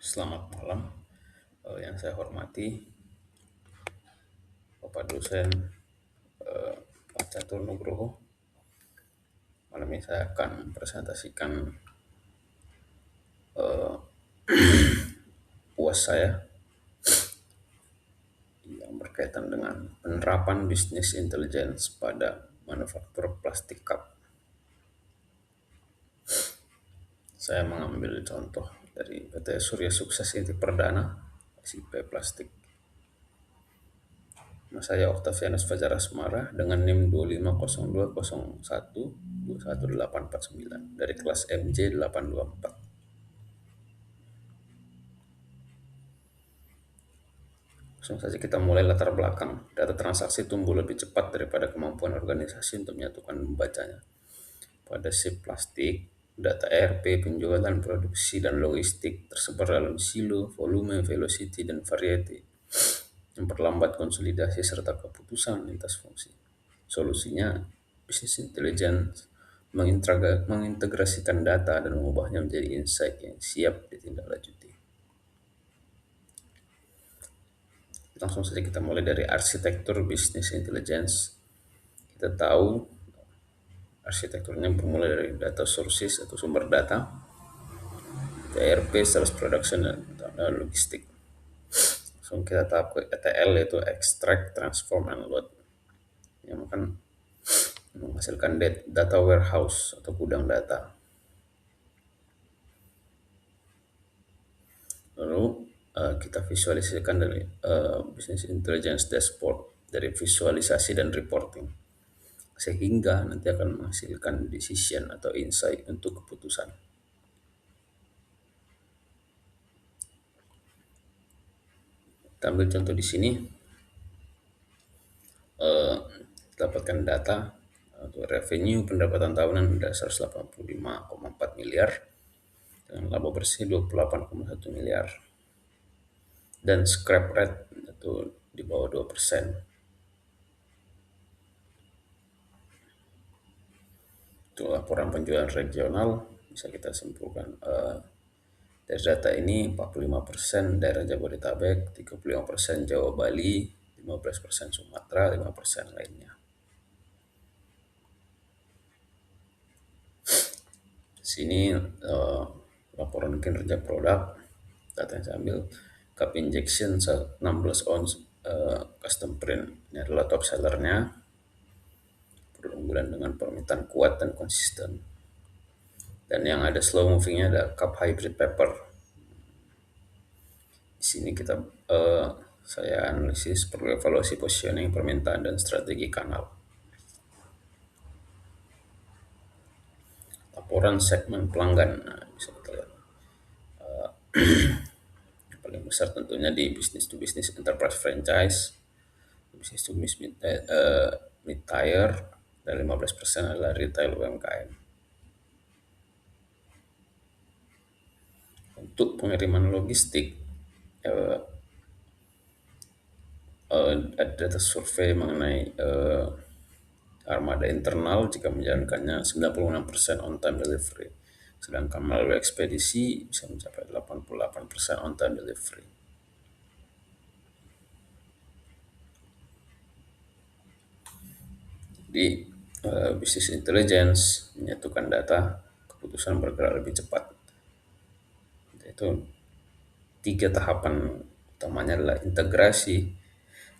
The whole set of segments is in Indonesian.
Selamat malam, yang saya hormati Bapak dosen Pak Catur Nugroho. Malam ini saya akan presentasikan UAS saya yang berkaitan dengan penerapan bisnis intelligence pada manufaktur plastik cup. Saya mengambil contoh dari PT Surya Sukses Inti Perdana, SIP Plastik. Nama saya Octavianus Fajar Asmara dengan NIM 250201211849 dari kelas MJ824. Langsung saja kita mulai latar belakang. Data transaksi tumbuh lebih cepat daripada kemampuan organisasi untuk menyatukan membacanya. Pada sip plastik, data ERP, penjualan, produksi, dan logistik tersebar dalam silo, volume, velocity, dan variety, memperlambat konsolidasi serta keputusan lintas fungsi. Solusinya, bisnis intelligence mengintegrasikan data dan mengubahnya menjadi insight yang siap ditindaklanjuti. Langsung saja kita mulai dari arsitektur bisnis intelligence. Kita tahu arsitekturnya bermula dari data sources atau sumber data, ERP, sales production, dan logistik. Langsung kita tahap ke ETL, yaitu extract, transform, and load, yang akan menghasilkan data warehouse atau gudang data. Lalu kita visualisasikan dari business intelligence dashboard, dari visualisasi dan reporting, sehingga nanti akan menghasilkan decision atau insight untuk keputusan. Kita ambil contoh di sini, dapatkan data untuk revenue pendapatan tahunan ada 185,4 miliar dengan laba bersih 28,1 miliar dan scrap rate itu di bawah 2%. Itu laporan penjualan regional, bisa kita simpulkan dari data ini 45% daerah Jabodetabek, 35% Jawa Bali, 15% Sumatera, 5% lainnya. Sini laporan kinerja produk, data yang saya ambil, cup injection 16 ounce custom print, ini adalah top sellernya, berunggulan dengan permintaan kuat dan konsisten. Dan yang ada slow movingnya ada cup hybrid paper. Di sini saya analisis perlu evaluasi positioning, permintaan, dan strategi kanal. Laporan segmen pelanggan, bisa kita lihat. Yang paling besar tentunya di business to business enterprise franchise, business to business mid tier, dan 15% adalah retail UMKM. Untuk pengiriman logistik, ada data survei mengenai armada internal jika menjalankannya 96% on time delivery, sedangkan melalui ekspedisi bisa mencapai 88% on time delivery. Di business intelligence menyatukan data, keputusan bergerak lebih cepat. Itu 3 tahapan utamanya adalah integrasi,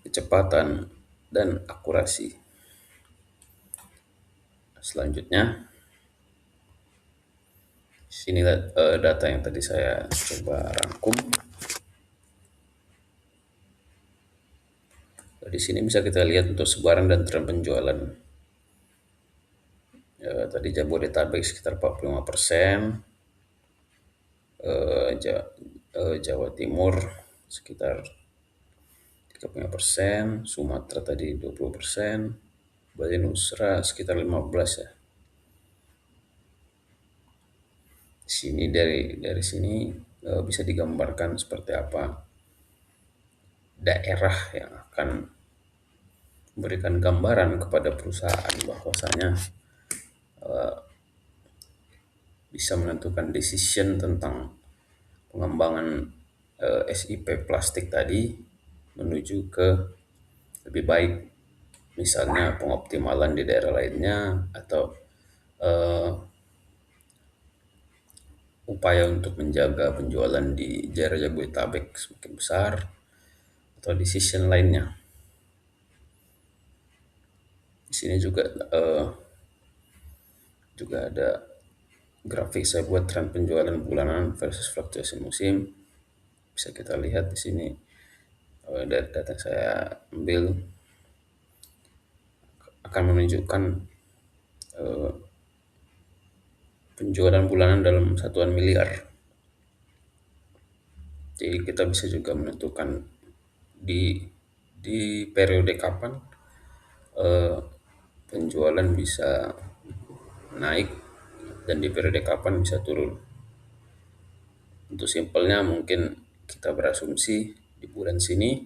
kecepatan, dan akurasi. Selanjutnya, sini data yang tadi saya coba rangkum. Di sini bisa kita lihat untuk sebaran dan tren penjualan. Tadi Jabodetabek sekitar 45%, Jawa Timur sekitar 35%, Sumatera tadi 20%, Bali Nusra sekitar 15% ya. Sini dari sini bisa digambarkan seperti apa daerah yang akan memberikan gambaran kepada perusahaan bahwasanya bisa menentukan decision tentang pengembangan SIP plastik tadi menuju ke lebih baik, misalnya pengoptimalan di daerah lainnya atau eh, upaya untuk menjaga penjualan di daerah Jabodetabek semakin besar atau decision lainnya. Di sini juga juga ada grafik saya buat tren penjualan bulanan versus fluktuasi musim. Bisa kita lihat di sini dari data yang saya ambil akan menunjukkan penjualan bulanan dalam satuan miliar. Jadi kita bisa juga menentukan di periode kapan eh, penjualan bisa naik dan di periode kapan bisa turun. Untuk simpelnya mungkin kita berasumsi di bulan sini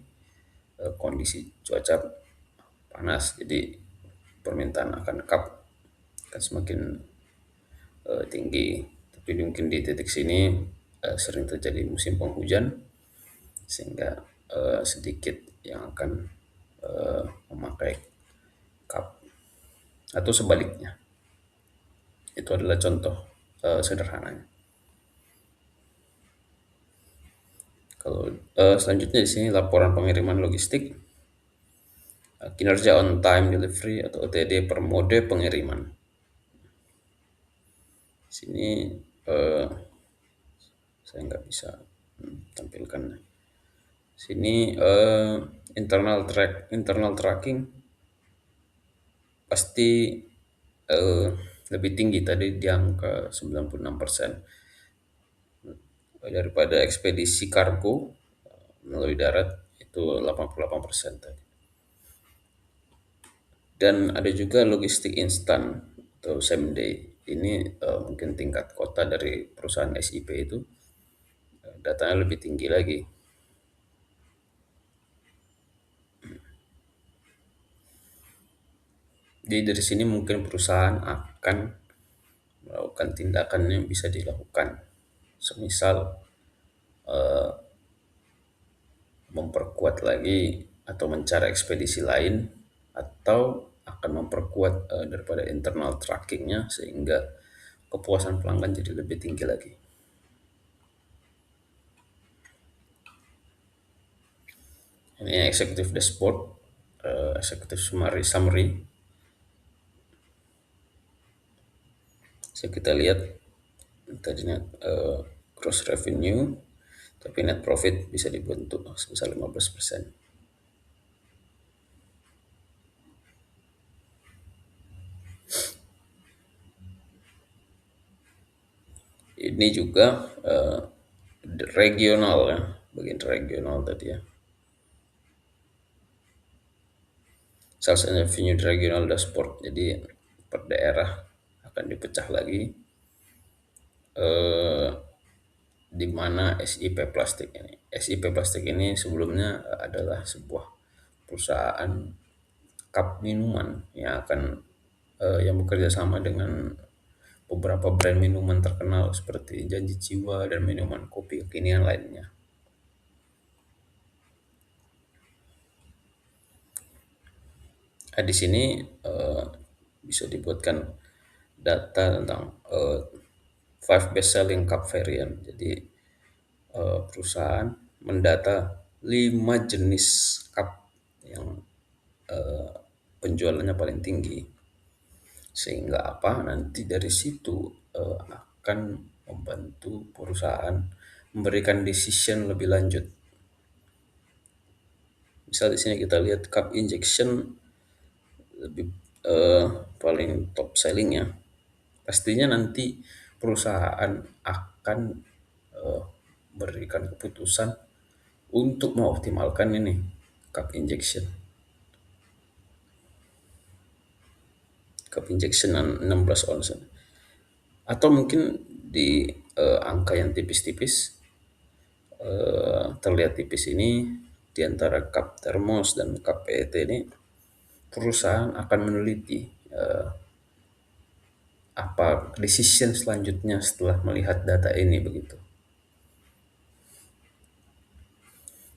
kondisi cuaca panas, jadi permintaan akan cup akan semakin tinggi. Tapi mungkin di titik sini sering terjadi musim penghujan sehingga sedikit yang akan memakai cup atau sebaliknya. Itu adalah contoh sederhananya. Kalau selanjutnya di sini laporan pengiriman logistik, kinerja on time delivery atau OTD per mode pengiriman. Sini eh, saya nggak bisa tampilkan. Sini internal tracking pasti eh, lebih tinggi tadi di angka 96% daripada ekspedisi kargo melalui darat itu 88% tadi. Dan ada juga logistik instan atau same day. Ini mungkin tingkat kota dari perusahaan SIP itu datanya lebih tinggi lagi. Jadi dari sini mungkin perusahaan akan melakukan tindakan yang bisa dilakukan. Semisal memperkuat lagi atau mencari ekspedisi lain atau akan memperkuat daripada internal trackingnya sehingga kepuasan pelanggan jadi lebih tinggi lagi. Ini executive dashboard, executive summary. So kita lihat tadinya gross revenue, tapi net profit bisa dibentuk sebesar 15%. Ini juga regional ya, bagian regional tadi ya. Sales and revenue regional dashboard. Jadi per daerah akan dipecah lagi eh, di mana SIP Plastik ini. SIP Plastik ini sebelumnya adalah sebuah perusahaan cup minuman yang akan yang bekerja sama dengan beberapa brand minuman terkenal seperti Janji Jiwa dan minuman kopi kekinian lainnya. Nah, di sini bisa dibuatkan data tentang five best selling cup variant. Jadi perusahaan mendata 5 jenis cup yang penjualannya paling tinggi. Sehingga apa? Nanti dari situ akan membantu perusahaan memberikan decision lebih lanjut. Misal di sini kita lihat cup injection lebih paling top selling ya. Pastinya nanti perusahaan akan eh, berikan keputusan untuk mengoptimalkan ini cup injection. Cup injection 16 ounce. Atau mungkin di angka yang tipis-tipis terlihat tipis ini di antara cup termos dan cup PET ini perusahaan akan meneliti apa decision selanjutnya setelah melihat data ini begitu.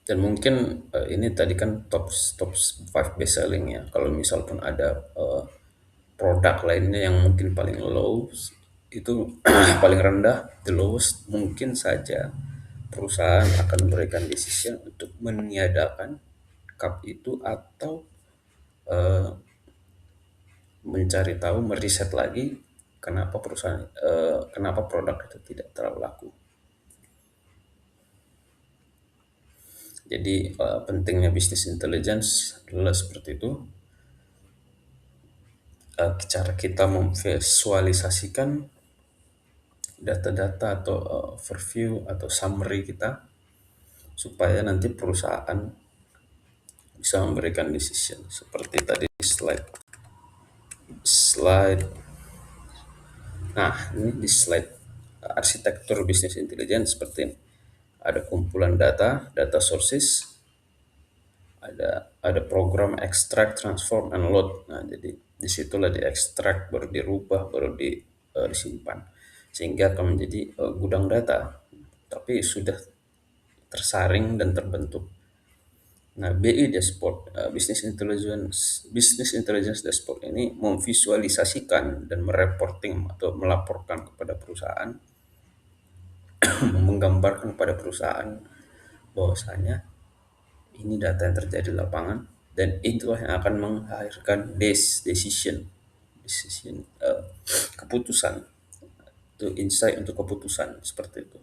Dan mungkin ini tadi kan top top 5 best selling ya. Kalau misal pun ada produk lainnya yang mungkin paling low, itu paling rendah, the lowest, mungkin saja perusahaan akan memberikan decision untuk meniadakan cup itu, atau eh, mencari tahu, meriset lagi kenapa kenapa produk itu tidak terlalu laku. Jadi pentingnya bisnis intelligence adalah seperti itu. Cara kita memvisualisasikan data-data atau overview atau summary kita, supaya nanti perusahaan bisa memberikan decision seperti tadi slide slide nah ini di slide arsitektur bisnis intelligence seperti ini. Ada kumpulan data sources, ada program extract, transform, and load. Nah, jadi disitulah di extract, baru dirubah, baru disimpan, sehingga akan menjadi gudang data, tapi sudah tersaring dan terbentuk. Nah, BI dashboard, business intelligence dashboard ini memvisualisasikan dan mereporting atau melaporkan kepada perusahaan, menggambarkan kepada perusahaan bahwasanya ini data yang terjadi di lapangan, dan itulah yang akan menghasilkan decision, keputusan, itu insight untuk keputusan seperti itu.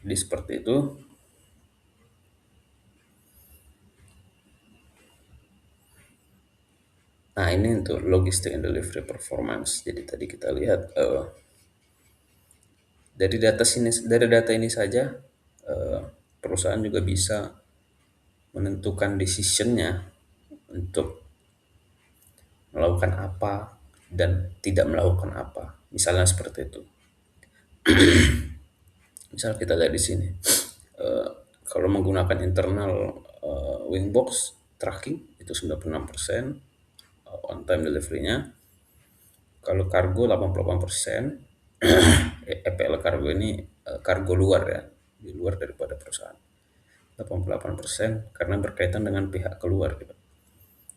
Jadi seperti itu. Nah, ini untuk logistik and delivery performance. Jadi tadi kita lihat dari data ini saja perusahaan juga bisa menentukan decisionnya untuk melakukan apa dan tidak melakukan apa. Misalnya seperti itu. Misal kita lihat di sini, eh, kalau menggunakan internal Wingbox tracking itu 96% on time delivery-nya. Kalau kargo 88%, EPL kargo ini kargo luar ya, di luar daripada perusahaan. 88% karena berkaitan dengan pihak keluar gitu.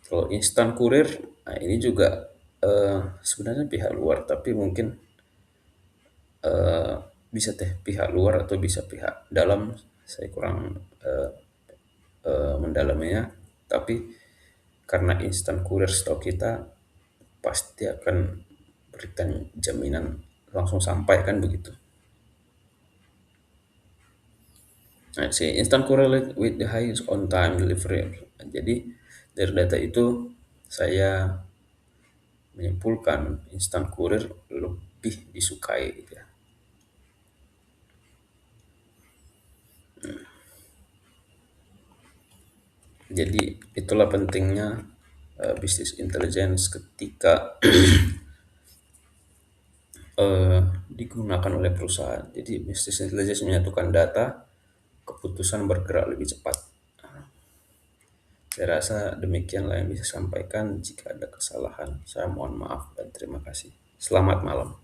Kalau instan kurir, nah ini juga sebenarnya pihak luar, tapi mungkin eh, bisa pihak luar atau bisa pihak dalam. Saya kurang mendalaminya, tapi karena instan kurir stok kita pasti akan berikan jaminan langsung sampai kan begitu. Nah, si instant correlate with the highest on time delivery. Jadi dari data itu saya menyimpulkan instant courier lebih disukai gitu ya. Jadi itulah pentingnya bisnis intelligence ketika digunakan oleh perusahaan. Jadi bisnis intelligence menyatukan data, keputusan bergerak lebih cepat. Saya rasa demikianlah yang bisa sampaikan. Jika ada kesalahan, saya mohon maaf dan terima kasih. Selamat malam.